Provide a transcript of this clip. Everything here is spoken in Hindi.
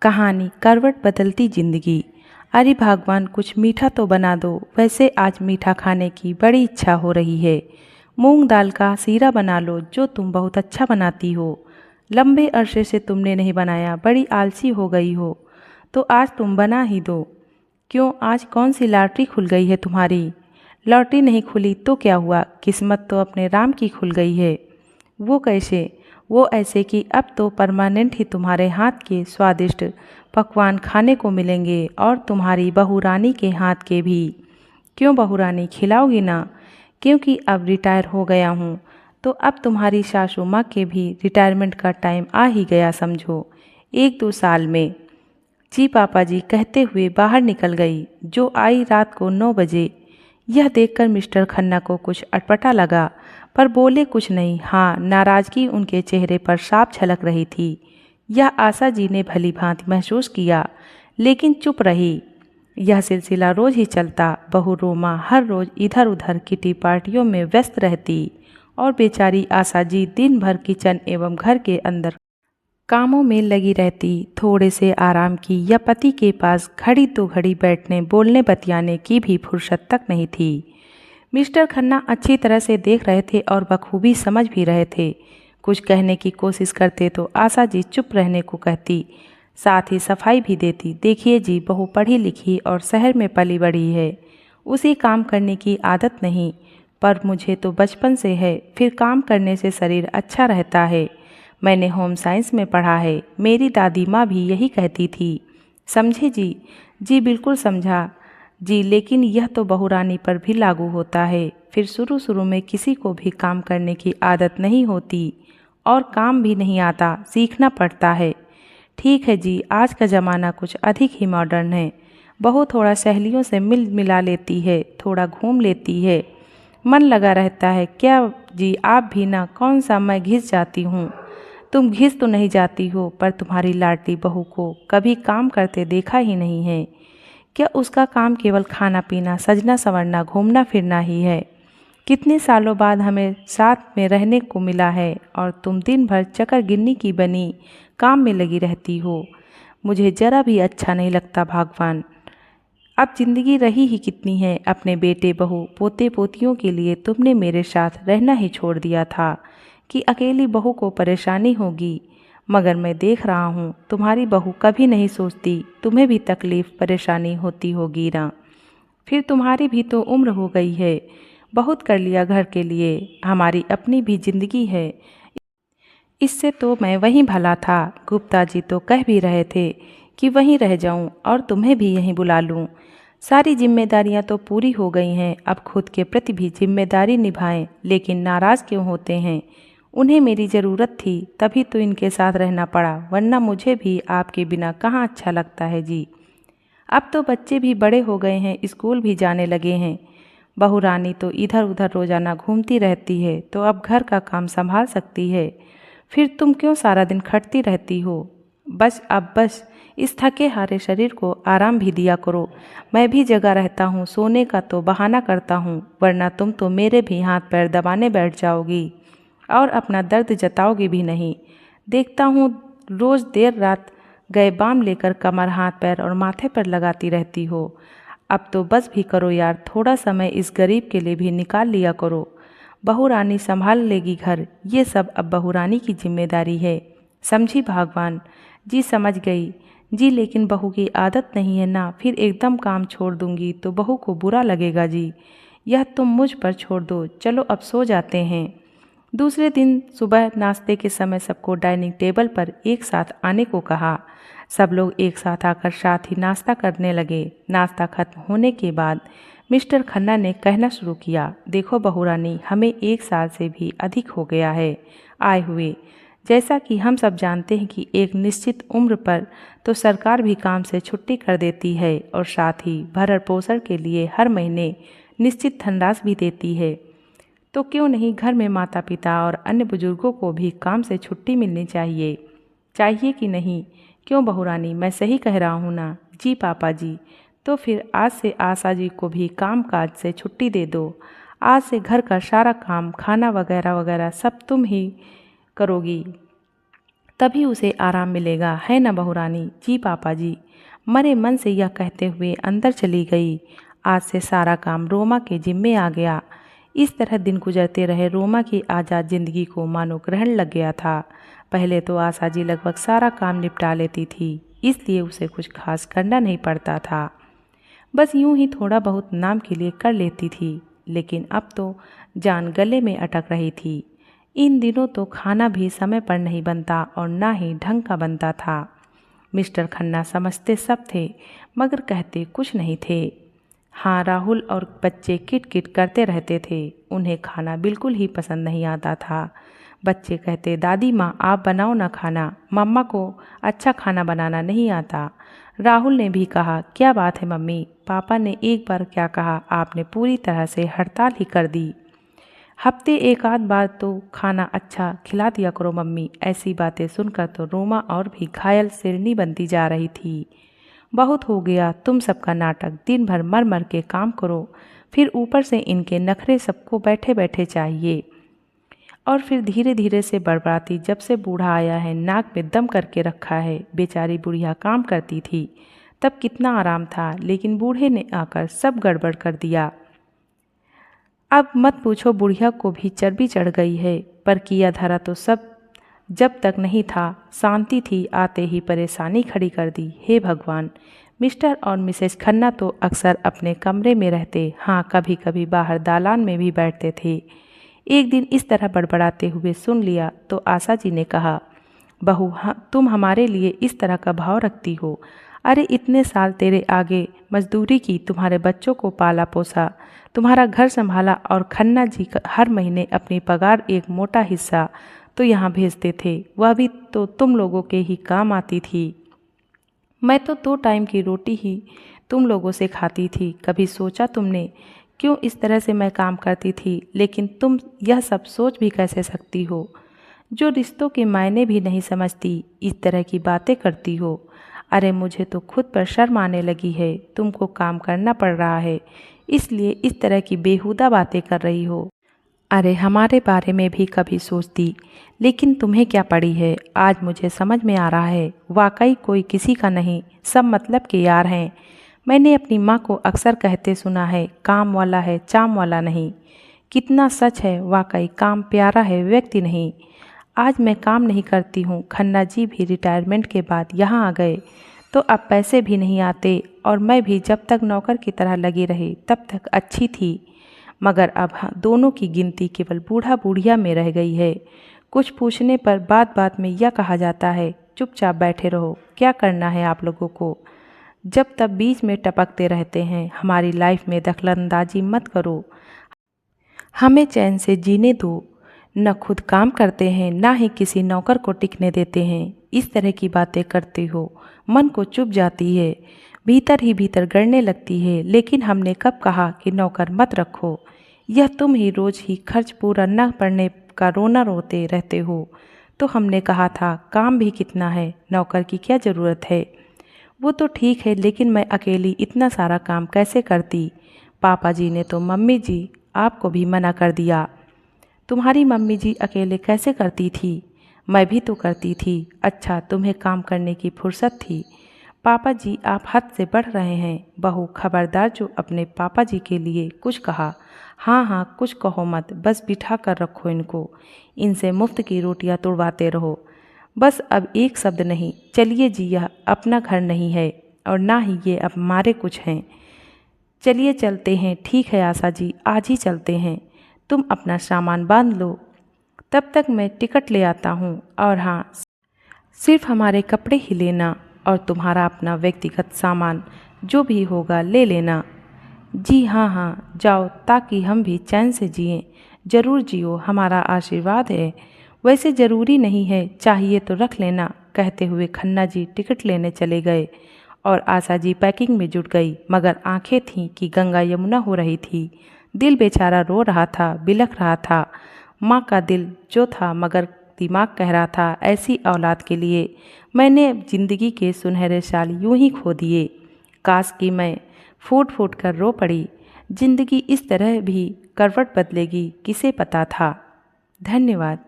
कहानी करवट बदलती जिंदगी। अरे भगवान, कुछ मीठा तो बना दो। वैसे आज मीठा खाने की बड़ी इच्छा हो रही है। मूंग दाल का सीरा बना लो, जो तुम बहुत अच्छा बनाती हो। लंबे अरसे से तुमने नहीं बनाया, बड़ी आलसी हो गई हो, तो आज तुम बना ही दो। क्यों, आज कौन सी लॉटरी खुल गई है तुम्हारी? लॉटरी नहीं खुली तो क्या हुआ, किस्मत तो अपने राम की खुल गई है। वो कैसे? वो ऐसे कि अब तो परमानेंट ही तुम्हारे हाथ के स्वादिष्ट पकवान खाने को मिलेंगे, और तुम्हारी बहू रानी के हाथ के भी। क्यों बहू रानी, खिलाओगी ना? क्योंकि अब रिटायर हो गया हूँ, तो अब तुम्हारी सासू माँ के भी रिटायरमेंट का टाइम आ ही गया समझो, 1-2 साल में। जी पापा जी कहते हुए बाहर निकल गई, जो आई रात को 9 बजे। यह देखकर मिस्टर खन्ना को कुछ अटपटा लगा, पर बोले कुछ नहीं। हाँ, नाराजगी उनके चेहरे पर साफ झलक रही थी। यह आशा जी ने भली भांति महसूस किया, लेकिन चुप रही। यह सिलसिला रोज ही चलता। बहू रोमा हर रोज इधर उधर किटी पार्टियों में व्यस्त रहती, और बेचारी आशा जी दिन भर किचन एवं घर के अंदर कामों में लगी रहती। थोड़े से आराम की या पति के पास घड़ी तो घड़ी बैठने बोलने बतियाने की भी फुर्सत तक नहीं थी। मिस्टर खन्ना अच्छी तरह से देख रहे थे और बखूबी समझ भी रहे थे। कुछ कहने की कोशिश करते तो आशा जी चुप रहने को कहती, साथ ही सफाई भी देती। देखिए जी, बहू पढ़ी लिखी और शहर में पली बड़ी है, उसे काम करने की आदत नहीं, पर मुझे तो बचपन से है। फिर काम करने से शरीर अच्छा रहता है। मैंने होम साइंस में पढ़ा है, मेरी दादी माँ भी यही कहती थी। समझे जी? जी बिल्कुल समझा जी, लेकिन यह तो बहू रानी पर भी लागू होता है। फिर शुरू शुरू में किसी को भी काम करने की आदत नहीं होती, और काम भी नहीं आता, सीखना पड़ता है। ठीक है जी, आज का ज़माना कुछ अधिक ही मॉडर्न है। बहू थोड़ा सहेलियों से मिल मिला लेती है, थोड़ा घूम लेती है, मन लगा रहता है। क्या जी, आप भी ना? कौन सा मैं घिस जाती हूँ? तुम घिस तो नहीं जाती हो, पर तुम्हारी लाडली बहू को कभी काम करते देखा ही नहीं है। क्या उसका काम केवल खाना पीना, सजना संवरना, घूमना फिरना ही है? कितने सालों बाद हमें साथ में रहने को मिला है, और तुम दिन भर चकर गिन्नी की बनी काम में लगी रहती हो। मुझे जरा भी अच्छा नहीं लगता भगवान। अब जिंदगी रही ही कितनी है। अपने बेटे बहू पोते पोतियों के लिए तुमने मेरे साथ रहना ही छोड़ दिया था कि अकेली बहू को परेशानी होगी, मगर मैं देख रहा हूँ तुम्हारी बहू कभी नहीं सोचती तुम्हें भी तकलीफ़ परेशानी होती होगी ना। फिर तुम्हारी भी तो उम्र हो गई है, बहुत कर लिया घर के लिए, हमारी अपनी भी जिंदगी है। इससे तो मैं वहीं भला था। गुप्ता जी तो कह भी रहे थे कि वहीं रह जाऊं और तुम्हें भी यहीं बुला लूं। सारी जिम्मेदारियां तो पूरी हो गई हैं, अब खुद के प्रति भी जिम्मेदारी निभाएं। लेकिन नाराज़ क्यों होते हैं? उन्हें मेरी ज़रूरत थी, तभी तो इनके साथ रहना पड़ा, वरना मुझे भी आपके बिना कहाँ अच्छा लगता है जी। अब तो बच्चे भी बड़े हो गए हैं, स्कूल भी जाने लगे हैं। बहू रानी तो इधर उधर रोजाना घूमती रहती है, तो अब घर का काम संभाल सकती है। फिर तुम क्यों सारा दिन खटती रहती हो? बस अब बस, इस थके हारे शरीर को आराम भी दिया करो। मैं भी जगा रहता हूँ, सोने का तो बहाना करता हूँ, वरना तुम तो मेरे भी हाथ पैर दबाने बैठ जाओगी और अपना दर्द जताओगी भी नहीं। देखता हूँ रोज़ देर रात गए बाम लेकर कमर, हाथ पैर और माथे पर लगाती रहती हो। अब तो बस भी करो यार, थोड़ा समय इस गरीब के लिए भी निकाल लिया करो। बहू रानी संभाल लेगी घर, ये सब अब बहू रानी की जिम्मेदारी है। समझी भगवान? जी समझ गई जी, लेकिन बहू की आदत नहीं है ना, फिर एकदम काम छोड़ दूंगी तो बहू को बुरा लगेगा जी। यह तुम मुझ पर छोड़ दो, चलो अब सो जाते हैं। दूसरे दिन सुबह नाश्ते के समय सबको डाइनिंग टेबल पर एक साथ आने को कहा। सब लोग एक साथ आकर साथ ही नाश्ता करने लगे। नाश्ता खत्म होने के बाद मिस्टर खन्ना ने कहना शुरू किया, देखो बहू रानी, हमें 1 साल से भी अधिक हो गया है आए हुए। जैसा कि हम सब जानते हैं कि एक निश्चित उम्र पर तो सरकार भी काम से छुट्टी कर देती है, और साथ ही भरण पोषण के लिए हर महीने निश्चित धनराशि भी देती है। तो क्यों नहीं घर में माता पिता और अन्य बुजुर्गों को भी काम से छुट्टी मिलनी चाहिए? चाहिए कि नहीं? क्यों बहू रानी, मैं सही कह रहा हूँ ना? जी पापा जी। तो फिर आज से आशा जी को भी काम काज से छुट्टी दे दो। आज से घर का सारा काम, खाना वगैरह वगैरह सब तुम ही करोगी। तभी उसे आराम मिलेगा, है ना बहू रानी? जी पापा जी। मरे मन से यह कहते हुए अंदर चली गई। आज से सारा काम रोमा के जिम्मे आ गया। इस तरह दिन गुजरते रहे। रोमा की आज़ाद जिंदगी को मानो ग्रहण लग गया था। पहले तो आशा जी लगभग सारा काम निपटा लेती थी, इसलिए उसे कुछ खास करना नहीं पड़ता था। बस यूं ही थोड़ा बहुत नाम के लिए कर लेती थी, लेकिन अब तो जान गले में अटक रही थी। इन दिनों तो खाना भी समय पर नहीं बनता और ना ही ढंग का बनता था। मिस्टर खन्ना समझते सब थे, मगर कहते कुछ नहीं थे। हाँ, राहुल और बच्चे किट किट करते रहते थे। उन्हें खाना बिल्कुल ही पसंद नहीं आता था। बच्चे कहते, दादी माँ आप बनाओ ना खाना, मम्मा को अच्छा खाना बनाना नहीं आता। राहुल ने भी कहा, क्या बात है मम्मी, पापा ने एक बार क्या कहा, आपने पूरी तरह से हड़ताल ही कर दी। हफ्ते एक आध बार तो खाना अच्छा खिला दिया करो मम्मी। ऐसी बातें सुनकर तो रोमा और भी घायल सिरनी बनती जा रही थी। बहुत हो गया तुम सबका नाटक, दिन भर मर मर के काम करो, फिर ऊपर से इनके नखरे सबको बैठे बैठे चाहिए। और फिर धीरे धीरे से बड़बड़ाती, जब से बूढ़ा आया है नाक में दम करके रखा है। बेचारी बुढ़िया काम करती थी तब कितना आराम था, लेकिन बूढ़े ने आकर सब गड़बड़ कर दिया। अब मत पूछो, बुढ़िया को भी चर्बी चढ़ गई है, पर किया धरा तो सब जब तक नहीं था। शांति थी, आते ही परेशानी खड़ी कर दी। हे भगवान। मिस्टर और मिसेस खन्ना तो अक्सर अपने कमरे में रहते, हाँ कभी कभी बाहर दालान में भी बैठते थे। एक दिन इस तरह बड़बड़ाते हुए सुन लिया तो आशा जी ने कहा, बहू तुम हमारे लिए इस तरह का भाव रखती हो? अरे इतने साल तेरे आगे मजदूरी की, तुम्हारे बच्चों को पाला पोसा, तुम्हारा घर संभाला, और खन्ना जी हर महीने अपनी पगार एक मोटा हिस्सा तो यहाँ भेजते थे, वह भी तो तुम लोगों के ही काम आती थी। मैं तो 2 टाइम की रोटी ही तुम लोगों से खाती थी। कभी सोचा तुमने क्यों इस तरह से मैं काम करती थी? लेकिन तुम यह सब सोच भी कैसे सकती हो, जो रिश्तों के मायने भी नहीं समझती, इस तरह की बातें करती हो? अरे मुझे तो खुद पर शर्म आने लगी है। तुमको काम करना पड़ रहा है, इसलिए इस तरह की बेहुदा बातें कर रही हो। अरे हमारे बारे में भी कभी सोचती, लेकिन तुम्हें क्या पड़ी है? आज मुझे समझ में आ रहा है, वाकई कोई किसी का नहीं, सब मतलब के यार हैं। मैंने अपनी माँ को अक्सर कहते सुना है, काम वाला है चाम वाला नहीं। कितना सच है, वाकई काम प्यारा है, व्यक्ति नहीं। आज मैं काम नहीं करती हूँ, खन्ना जी भी रिटायरमेंट के बाद यहाँ आ गए तो अब पैसे भी नहीं आते, और मैं भी जब तक नौकर की तरह लगी रही तब तक अच्छी थी, मगर अब दोनों की गिनती केवल बूढ़ा बूढ़िया में रह गई है। कुछ पूछने पर बात बात में यह कहा जाता है, चुपचाप बैठे रहो, क्या करना है आप लोगों को? जब तब बीच में टपकते रहते हैं। हमारी लाइफ में दखलंदाजी मत करो, हमें चैन से जीने दो। न खुद काम करते हैं, ना ही किसी नौकर को टिकने देते हैं। इस तरह की बातें करते हो, मन को चुभ जाती है, भीतर ही भीतर गड़ने लगती है। लेकिन हमने कब कहा कि नौकर मत रखो? यह तुम ही रोज ही खर्च पूरा न पड़ने का रोना रोते रहते हो। तो हमने कहा था, काम भी कितना है, नौकर की क्या ज़रूरत है? वो तो ठीक है, लेकिन मैं अकेली इतना सारा काम कैसे करती? पापा जी ने तो मम्मी जी आपको भी मना कर दिया। तुम्हारी मम्मी जी अकेले कैसे करती थी? मैं भी तो करती थी। अच्छा, तुम्हें काम करने की फुर्सत थी? पापा जी आप हद से बढ़ रहे हैं। बहू खबरदार, जो अपने पापा जी के लिए कुछ कहा, हाँ हाँ कुछ कहो मत, बस बिठा कर रखो इनको, इनसे मुफ्त की रोटियां तुड़वाते रहो। बस अब एक शब्द नहीं। चलिए जी, यह अपना घर नहीं है और ना ही ये अब हमारे कुछ हैं। चलिए चलते हैं। ठीक है आशा जी, आज ही चलते हैं। तुम अपना सामान बांध लो, तब तक मैं टिकट ले आता हूँ। और हाँ, सिर्फ हमारे कपड़े ही लेना, और तुम्हारा अपना व्यक्तिगत सामान जो भी होगा ले लेना। जी हाँ हाँ, जाओ, ताकि हम भी चैन से जिएं। जरूर जियो, हमारा आशीर्वाद है। वैसे ज़रूरी नहीं है, चाहिए तो रख लेना। कहते हुए खन्ना जी टिकट लेने चले गए और आशा जी पैकिंग में जुट गई। मगर आंखें थीं कि गंगा यमुना हो रही थी। दिल बेचारा रो रहा था, बिलख रहा था। माँ का दिल जो था, मगर दिमाग कह रहा था, ऐसी औलाद के लिए मैंने ज़िंदगी के सुनहरे साल यूं ही खो दिए। काश कि मैं फूट फूट कर रो पड़ी। जिंदगी इस तरह भी करवट बदलेगी, किसे पता था। धन्यवाद।